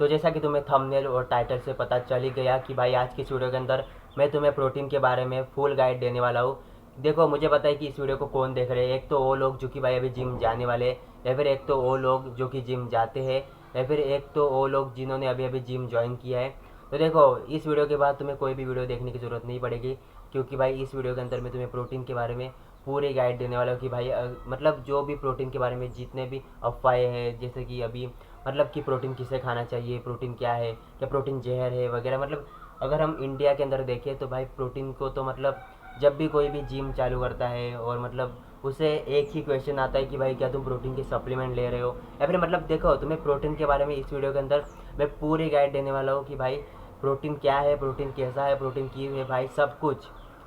तो जैसा कि तुम्हें थंबनेल और टाइटल से पता चल ही गया कि भाई आज की इस वीडियो के अंदर मैं तुम्हें प्रोटीन के बारे में फुल गाइड देने वाला हूँ। देखो, मुझे पता है कि इस वीडियो को कौन देख रहे हैं। एक तो वो लोग जो कि भाई अभी जिम जाने वाले हैं, या फिर एक तो वो लोग जो कि जिम जाते हैं, या फिर एक तो वो लोग जिन्होंने अभी अभी जिम ज्वाइन किया है। तो देखो, इस वीडियो के बाद तुम्हें कोई भी वीडियो देखने की ज़रूरत नहीं पड़ेगी, क्योंकि भाई इस वीडियो के अंदर मैं तुम्हें प्रोटीन के बारे में पूरी गाइड देने वाला हूँ कि भाई मतलब जो भी प्रोटीन के बारे में जितने भी अफवाहें हैं, जैसे कि अभी मतलब कि प्रोटीन किसे खाना चाहिए, प्रोटीन क्या है, क्या प्रोटीन जहर है वगैरह। मतलब अगर हम इंडिया के अंदर देखें तो भाई प्रोटीन को तो मतलब जब भी कोई भी जिम चालू करता है और मतलब उसे एक ही क्वेश्चन आता है कि भाई क्या तुम प्रोटीन के सप्लीमेंट ले रहे हो, या फिर मतलब देखो, तुम्हें प्रोटीन के बारे में इस वीडियो के अंदर मैं पूरी गाइड देने वाला हूँ कि भाई प्रोटीन क्या है, प्रोटीन कैसा है, प्रोटीन क्यों है, भाई सब कुछ।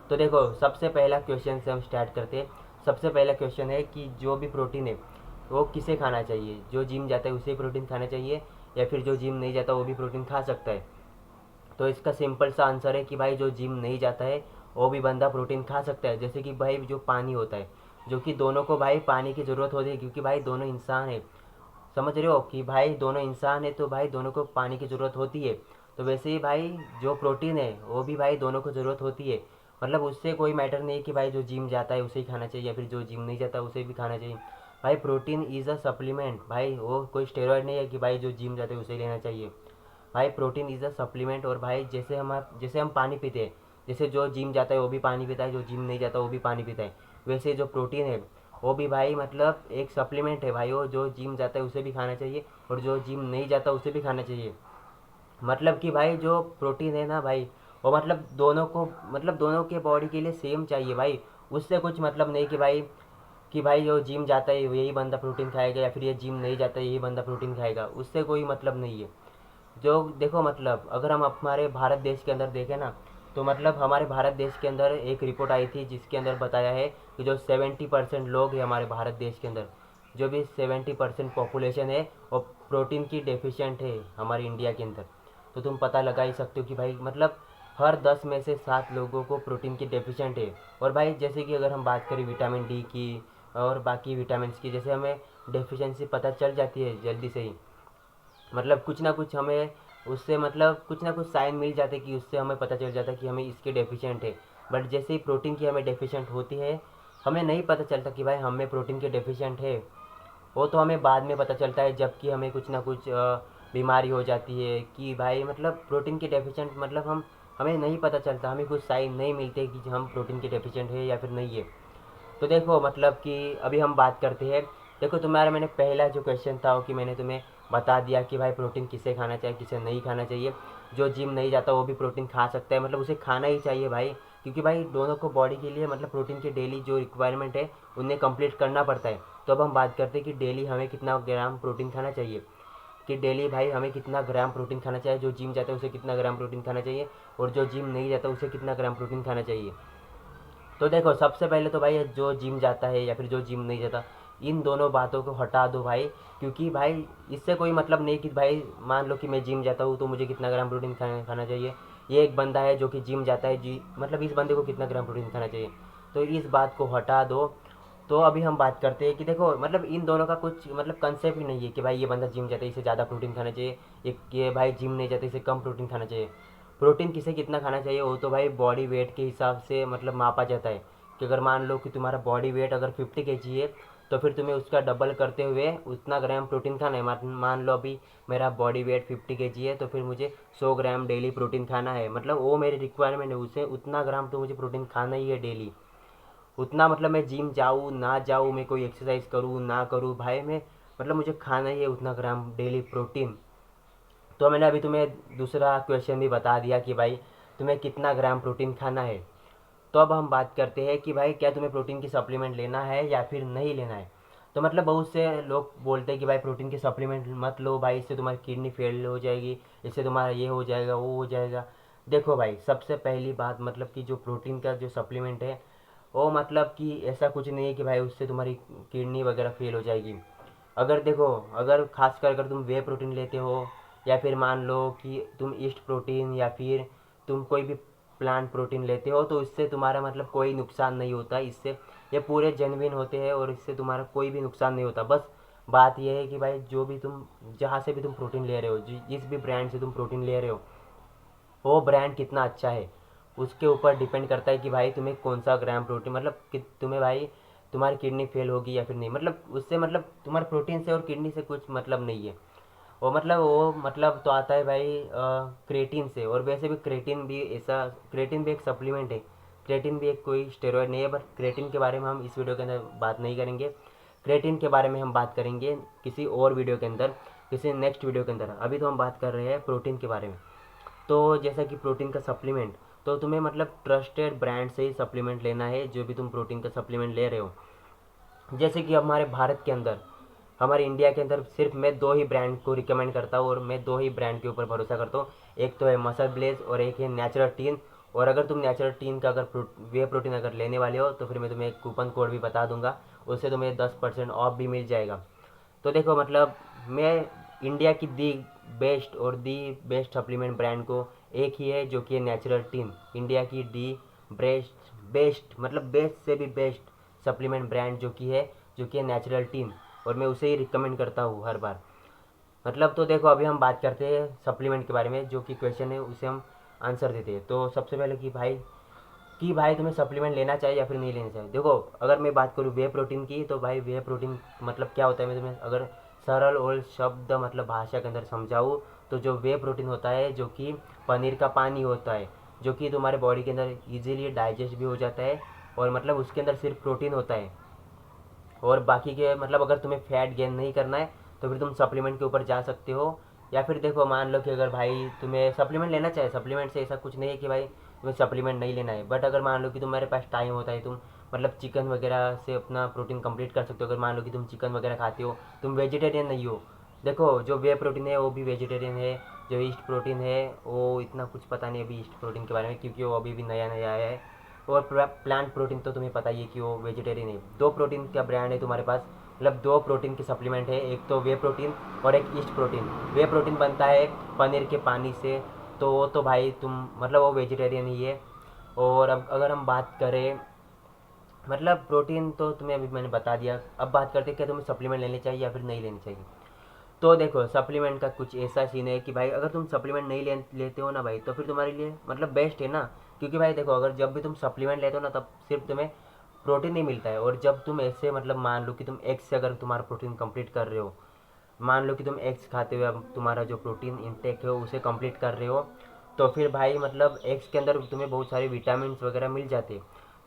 तो देखो, सबसे पहला क्वेश्चन से हम स्टार्ट करते हैं। सबसे पहला क्वेश्चन है कि जो भी प्रोटीन है वो किसे खाना चाहिए। जो जिम जाता है उसे प्रोटीन खाना चाहिए, या फिर जो जिम नहीं जाता वो भी प्रोटीन खा सकता है। तो इसका सिंपल सा आंसर है कि भाई जो जिम नहीं जाता है वो भी बंदा प्रोटीन खा सकता है। जैसे कि भाई जो पानी होता है, जो कि दोनों को भाई पानी की ज़रूरत होती है, क्योंकि भाई दोनों इंसान है। समझ रहे हो कि भाई दोनों इंसान है तो भाई दोनों को पानी की ज़रूरत होती है। तो वैसे ही भाई जो प्रोटीन है वो भी भाई दोनों को ज़रूरत होती है। मतलब उससे कोई मैटर नहीं कि भाई जो जिम जाता है उसे ही खाना चाहिए, या फिर जो जिम नहीं जाता उसे भी खाना चाहिए। भाई प्रोटीन इज़ अ सप्लीमेंट, भाई वो कोई स्टेरॉयड नहीं है कि भाई जो जिम जाते हैं उसे ही लेना चाहिए। भाई प्रोटीन इज़ अ सप्लीमेंट। और भाई जैसे हम पानी पीते हैं, जैसे जो जिम जाता है वो भी पानी पीता है, जो जिम नहीं जाता वो भी पानी पीता है, वैसे जो प्रोटीन है वो भी भाई मतलब एक सप्लीमेंट है भाई। वो जो जिम जाता है उसे भी खाना चाहिए, और जो जिम नहीं जाता उसे भी खाना चाहिए। मतलब कि भाई जो प्रोटीन है ना भाई, वो मतलब दोनों के बॉडी के लिए सेम चाहिए भाई। उससे कुछ मतलब नहीं कि भाई जो जिम जाता है यही बंदा प्रोटीन खाएगा, या फिर ये जिम नहीं जाता यही बंदा प्रोटीन खाएगा, उससे कोई मतलब नहीं है। जो देखो, मतलब अगर हम हमारे भारत देश के अंदर देखें ना, तो मतलब हमारे भारत देश के अंदर एक रिपोर्ट आई थी जिसके अंदर बताया है कि जो 70% लोग हैं हमारे भारत देश के अंदर, जो भी 70% पॉपुलेशन है वो प्रोटीन की डेफिशिएंट है हमारे इंडिया के अंदर। तो तुम पता लगा ही सकते हो कि भाई मतलब हर 10 में से 7 लोगों को प्रोटीन की डेफिशिएंट है। और भाई जैसे कि अगर हम बात करें विटामिन डी की और बाकी विटामिन की, जैसे हमें डेफिशिएंसी पता चल जाती है जल्दी से ही। मतलब कुछ ना कुछ हमें उससे मतलब कुछ ना कुछ साइन मिल जाते कि उससे हमें पता चल जाता कि हमें इसके डेफिशिएंट है। बट जैसे ही प्रोटीन की हमें डेफिशिएंट होती है, हमें नहीं पता चलता कि भाई हमें प्रोटीन के डेफिशिएंट है। वो तो हमें बाद में पता चलता है जबकि हमें कुछ ना कुछ बीमारी हो जाती है कि भाई मतलब प्रोटीन के डेफिशिएंट, मतलब हमें नहीं पता चलता, हमें कुछ साइन नहीं मिलते कि हम प्रोटीन के डेफिशिएंट है या फिर नहीं है। तो देखो, मतलब कि अभी हम बात करते हैं। देखो, तुम्हारा मैंने पहला जो क्वेश्चन था वो कि मैंने तुम्हें बता दिया कि भाई प्रोटीन किसे खाना चाहिए, किसे नहीं खाना चाहिए। जो जिम नहीं जाता वो भी प्रोटीन खा सकता है, मतलब उसे खाना ही चाहिए भाई। क्योंकि भाई दोनों को बॉडी के लिए मतलब प्रोटीन की डेली जो रिक्वायरमेंट है उन्हें कंप्लीट करना पड़ता है। तो अब हम बात करते हैं कि डेली हमें कितना ग्राम प्रोटीन खाना चाहिए, कि डेली भाई हमें कितना ग्राम प्रोटीन खाना चाहिए। जो जिम जाता है उसे कितना ग्राम प्रोटीन खाना चाहिए, और जो जिम नहीं जाता उसे कितना ग्राम प्रोटीन खाना चाहिए। तो देखो, सबसे पहले तो भाई जो जिम जाता है या फिर जो जिम नहीं जाता, इन दोनों बातों को हटा दो भाई। क्योंकि भाई इससे कोई मतलब नहीं कि भाई मान लो कि मैं जिम जाता हूँ तो मुझे कितना ग्राम प्रोटीन खाना चाहिए। ये एक बंदा है जो कि जिम जाता है जी, मतलब इस बंदे को कितना ग्राम प्रोटीन खाना चाहिए। तो इस बात को हटा दो। तो अभी हम बात करते हैं कि देखो, मतलब इन दोनों का कुछ मतलब कंसेप्ट ही नहीं है कि भाई ये बंदा जिम जाता है इसे ज़्यादा प्रोटीन खाना चाहिए, ये भाई जिम नहीं जाता इसे कम प्रोटीन खाना चाहिए। प्रोटीन किसे कितना खाना चाहिए वो तो भाई बॉडी वेट के हिसाब से मतलब मापा जाता है। कि अगर मान लो कि तुम्हारा बॉडी वेट अगर 50 kg है, तो फिर तुम्हें उसका डबल करते हुए उतना ग्राम प्रोटीन खाना है। मान लो अभी मेरा बॉडी वेट 50 kg है, तो फिर मुझे 100 ग्राम डेली प्रोटीन खाना है। मतलब वो मेरी रिक्वायरमेंट है, उसे उतना ग्राम तो मुझे प्रोटीन खाना ही है डेली। उतना मतलब मैं जिम जाऊँ ना जाऊँ, मैं कोई एक्सरसाइज करूँ ना करूँ, भाई मैं मतलब मुझे खाना ही है उतना ग्राम डेली प्रोटीन। तो मैंने अभी तुम्हें दूसरा क्वेश्चन भी बता दिया कि भाई तुम्हें कितना ग्राम प्रोटीन खाना है। तो अब हम बात करते हैं कि भाई क्या तुम्हें प्रोटीन की सप्लीमेंट लेना है या फिर नहीं लेना है। तो मतलब बहुत से लोग बोलते हैं कि भाई प्रोटीन की सप्लीमेंट मत लो भाई, इससे तुम्हारी किडनी फेल हो जाएगी, इससे तुम्हारा ये हो जाएगा वो हो जाएगा। देखो भाई, सबसे पहली बात मतलब कि जो प्रोटीन का जो सप्लीमेंट है वो मतलब कि ऐसा कुछ नहीं है कि भाई उससे तुम्हारी किडनी वगैरह फेल हो जाएगी। अगर देखो, अगर खासकर अगर तुम वे प्रोटीन लेते हो, या फिर मान लो कि तुम ईस्ट प्रोटीन या फिर तुम कोई भी प्लांट प्रोटीन लेते हो, तो इससे तुम्हारा मतलब कोई नुकसान नहीं होता। इससे ये पूरे जेन्युइन होते हैं और इससे तुम्हारा कोई भी नुकसान नहीं होता। बस बात यह है कि भाई जो भी तुम जहाँ से भी तुम प्रोटीन ले रहे हो, जिस भी ब्रांड से तुम प्रोटीन ले रहे हो, वो ब्रांड कितना अच्छा है उसके ऊपर डिपेंड करता है कि भाई तुम्हें कौन सा ग्राम प्रोटीन, मतलब कि तुम्हें भाई तुम्हारी किडनी फेल होगी या फिर नहीं, मतलब उससे मतलब तुम्हारे प्रोटीन से और किडनी से कुछ मतलब नहीं है। वो मतलब तो आता है भाई क्रेटिन से। और वैसे भी क्रेटिन भी एक सप्लीमेंट है। क्रेटिन भी एक कोई स्टेरॉयड नहीं है, बट क्रेटिन के बारे में हम इस वीडियो के अंदर बात नहीं करेंगे। क्रेटिन के बारे में हम बात करेंगे किसी और वीडियो के अंदर, किसी नेक्स्ट वीडियो के अंदर। अभी तो हम बात कर रहे हैं प्रोटीन के बारे में। तो जैसा कि प्रोटीन का सप्लीमेंट, तो तुम्हें मतलब ट्रस्टेड ब्रांड से ही सप्लीमेंट लेना है जो भी तुम प्रोटीन का सप्लीमेंट ले रहे हो। जैसे कि हमारे भारत के अंदर, हमारे इंडिया के अंदर सिर्फ मैं दो ही ब्रांड को रिकमेंड करता हूँ और मैं दो ही ब्रांड के ऊपर भरोसा करता हूँ। एक तो है मसल ब्लेज और एक है नेचुरल टीन। और अगर तुम नेचुरल टीन का अगर वे प्रोटीन अगर लेने वाले हो तो फिर मैं तुम्हें एक कूपन कोड भी बता दूंगा, उससे तुम्हें 10% ऑफ भी मिल जाएगा। तो देखो मतलब मैं इंडिया की दी बेस्ट और दी बेस्ट सप्लीमेंट ब्रांड को एक ही है जो कि है नेचुरल टीन। इंडिया की दी बेस्ट बेस्ट मतलब बेस्ट से भी बेस्ट सप्लीमेंट ब्रांड जो कि है नेचुरल टीन। और मैं उसे ही रिकमेंड करता हूँ हर बार। मतलब तो देखो अभी हम बात करते हैं सप्लीमेंट के बारे में, जो कि क्वेश्चन है उसे हम आंसर देते हैं। तो सबसे पहले कि भाई तुम्हें सप्लीमेंट लेना चाहिए या फिर नहीं लेना चाहिए। देखो अगर मैं बात करूँ वे प्रोटीन की, तो भाई वे प्रोटीन मतलब क्या होता है, मैं तुम्हें अगर सरल और शब्द मतलब भाषा के अंदर समझाऊँ तो जो वे प्रोटीन होता है जो कि पनीर का पानी होता है, जो कि तुम्हारे बॉडी के अंदर इजीली डाइजेस्ट भी हो जाता है। और मतलब उसके अंदर सिर्फ प्रोटीन होता है। और बाकी के मतलब अगर तुम्हें फैट गेन नहीं करना है तो फिर तुम सप्लीमेंट के ऊपर जा सकते हो। या फिर देखो मान लो कि अगर भाई तुम्हें सप्लीमेंट लेना चाहिए, सप्लीमेंट से ऐसा कुछ नहीं है कि भाई तुम्हें सप्लीमेंट नहीं लेना है। बट अगर मान लो कि तुम्हारे पास टाइम होता है, तुम मतलब चिकन वगैरह से अपना प्रोटीन कंप्लीट कर सकते हो। अगर मान लो कि तुम चिकन वगैरह खाते हो, तुम वेजिटेरियन नहीं हो। देखो जो वे प्रोटीन है वो भी वेजिटेरियन है। जो ईस्ट प्रोटीन है वो इतना कुछ पता नहीं अभी ईस्ट प्रोटीन के बारे में, क्योंकि वो अभी भी नया नया आया है। और प्लांट प्रोटीन तो तुम्हें पता ही है कि वो वेजिटेरियन है। दो प्रोटीन का ब्रांड है तुम्हारे पास, मतलब दो प्रोटीन के सप्लीमेंट है, एक तो वे प्रोटीन और एक ईस्ट प्रोटीन। वे प्रोटीन बनता है पनीर के पानी से, तो वो तो भाई तुम मतलब वो वेजिटेरियन ही है। और अब अगर हम बात करें मतलब प्रोटीन तो तुम्हें अभी मैंने बता दिया। अब बात करते हैं क्या तुम्हें सप्लीमेंट लेनी चाहिए या फिर नहीं लेनी चाहिए। तो देखो सप्लीमेंट का कुछ ऐसा सीन है कि भाई अगर तुम सप्लीमेंट नहीं लेते हो ना भाई, तो फिर तुम्हारे लिए मतलब बेस्ट है ना। क्योंकि भाई देखो अगर जब भी तुम सप्लीमेंट लेते हो ना तब सिर्फ तुम्हें प्रोटीन नहीं मिलता है। और जब तुम ऐसे मतलब मान लो कि तुम एग्स से अगर तुम्हारा प्रोटीन कंप्लीट कर रहे हो, मान लो कि तुम एग्स खाते हुए अब तुम्हारा जो प्रोटीन इंटेक है उसे कंप्लीट कर रहे हो, तो फिर भाई मतलब एग्स के अंदर तुम्हें बहुत सारे विटामिन वगैरह मिल जाते हैं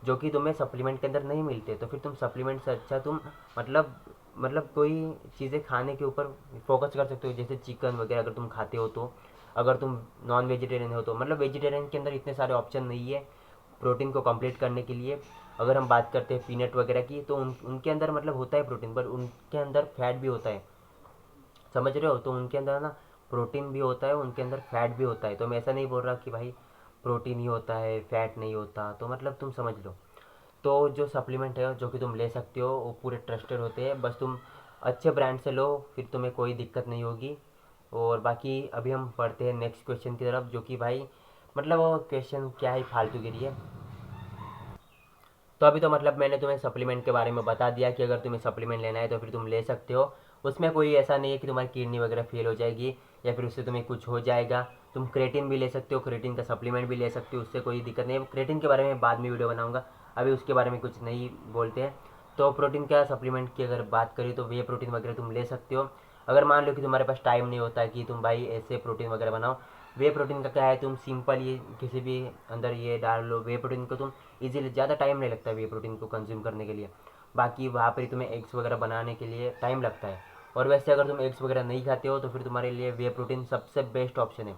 जो कि तुम्हें सप्लीमेंट के अंदर नहीं मिलते। तो फिर तुम सप्लीमेंट से अच्छा तुम मतलब कोई चीज़ें खाने के ऊपर फोकस कर सकते हो, जैसे चिकन वगैरह अगर तुम खाते हो तो। अगर तुम नॉन वेजिटेरियन हो तो मतलब वेजिटेरियन के अंदर इतने सारे ऑप्शन नहीं है प्रोटीन को कंप्लीट करने के लिए। अगर हम बात करते हैं पीनट वगैरह की, तो उनके अंदर मतलब होता है प्रोटीन, बट उनके अंदर फैट भी होता है। समझ रहे हो, तो उनके अंदर ना प्रोटीन भी होता है, उनके अंदर फैट भी होता है। तो मैं ऐसा नहीं बोल रहा कि भाई प्रोटीन ही होता है फैट नहीं होता, तो मतलब तुम समझ लो। तो जो सप्लीमेंट है जो कि तुम ले सकते हो वो पूरे ट्रस्टेड होते हैं, बस तुम अच्छे ब्रांड से लो फिर तुम्हें कोई दिक्कत नहीं होगी। और बाकी अभी हम पढ़ते हैं नेक्स्ट क्वेश्चन की तरफ, जो कि भाई मतलब वो क्वेश्चन क्या है फालतूगिरी है। तो अभी तो मतलब मैंने तुम्हें सप्लीमेंट के बारे में बता दिया कि अगर तुम्हें सप्लीमेंट लेना है तो फिर तुम ले सकते हो। उसमें कोई ऐसा नहीं है कि तुम्हारी किडनी वगैरह फेल हो जाएगी या फिर उससे तुम्हें कुछ हो जाएगा। तुम क्रेटिन भी ले सकते हो, क्रेटिन का सप्लीमेंट भी ले सकते हो, उससे कोई दिक्कत नहीं है। क्रेटिन के बारे में बाद में वीडियो बनाऊंगा, अभी उसके बारे में कुछ नहीं बोलते हैं। तो प्रोटीन का सप्लीमेंट की अगर बात करें तो वे प्रोटीन वगैरह तुम ले सकते हो। अगर मान लो कि तुम्हारे पास टाइम नहीं होता है कि तुम भाई ऐसे प्रोटीन वगैरह बनाओ, वे प्रोटीन का क्या है, तुम सिंपल ये किसी भी अंदर ये डाल लो वे प्रोटीन को, तुम इजीली ज़्यादा टाइम नहीं लगता वे प्रोटीन को कंज्यूम करने के लिए। बाकी वहाँ पर तुम्हें एग्स वगैरह बनाने के लिए टाइम लगता है। और वैसे अगर तुम एग्स वगैरह नहीं खाते हो तो फिर तुम्हारे लिए वे प्रोटीन सबसे बेस्ट ऑप्शन है।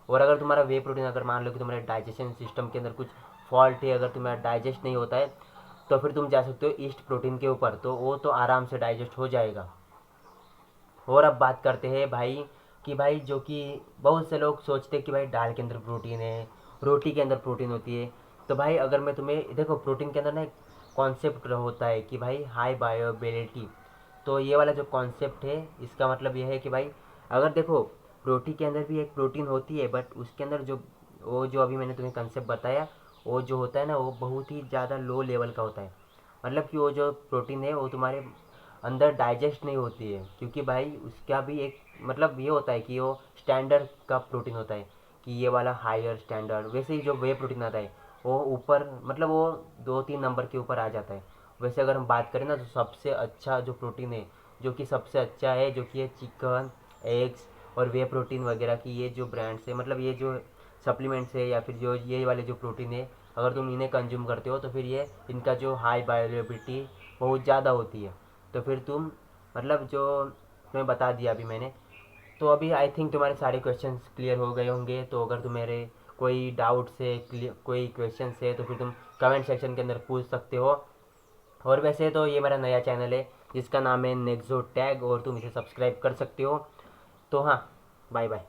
और अगर तुम्हारा वे प्रोटीन अगर मान लो कि तुम्हारे डाइजेशन सिस्टम के अंदर कुछ फॉल्ट है, अगर तुम्हारा डाइजेस्ट नहीं होता है, तो फिर तुम जा सकते हो ईस्ट प्रोटीन के ऊपर, तो वो तो आराम से डाइजेस्ट हो जाएगा। और अब बात करते हैं भाई कि भाई जो कि बहुत से लोग सोचते हैं कि भाई दाल के अंदर प्रोटीन है, रोटी के अंदर प्रोटीन होती है। तो भाई अगर मैं तुम्हें देखो प्रोटीन के अंदर ना एक कॉन्सेप्ट होता है कि भाई हाई बायोअवेलेबिलिटी। तो ये वाला जो कॉन्सेप्ट है इसका मतलब ये है कि भाई अगर देखो रोटी के अंदर भी एक प्रोटीन होती है, बट उसके अंदर जो अभी मैंने तुम्हें कंसेप्ट बताया, वो जो होता है ना वो बहुत ही ज़्यादा लो लेवल का होता है। मतलब कि वो जो प्रोटीन है वो तुम्हारे अंदर डाइजेस्ट नहीं होती है, क्योंकि भाई उसका भी एक मतलब ये होता है कि वो स्टैंडर्ड का प्रोटीन होता है, कि ये वाला हायर स्टैंडर्ड। वैसे ही जो वे प्रोटीन आता है वो ऊपर मतलब वो 2-3 नंबर के ऊपर आ जाता है। वैसे अगर हम बात करें ना, तो सबसे अच्छा जो प्रोटीन है, जो कि सबसे अच्छा है, जो कि है चिकन, एग्स और वे प्रोटीन वगैरह की ये जो ब्रांड्स है, मतलब ये जो सप्लीमेंट्स है या फिर जो ये वाले जो प्रोटीन है, अगर तुम इन्हें कंज्यूम करते हो तो फिर ये इनका जो हाई बायोअवेलेबिलिटी बहुत ज़्यादा होती है। तो फिर तुम मतलब जो तुम्हें बता दिया अभी मैंने, तो अभी आई थिंक तुम्हारे सारे क्वेश्चंस क्लियर हो गए होंगे। तो अगर तुम्हारे कोई डाउट्स है, कोई क्वेश्चंस है, तो फिर तुम कमेंट सेक्शन के अंदर पूछ सकते हो। और वैसे तो ये मेरा नया चैनल है जिसका नाम है नेक्सो टैग, और तुम इसे सब्सक्राइब कर सकते हो। तो हाँ, बाय बाय।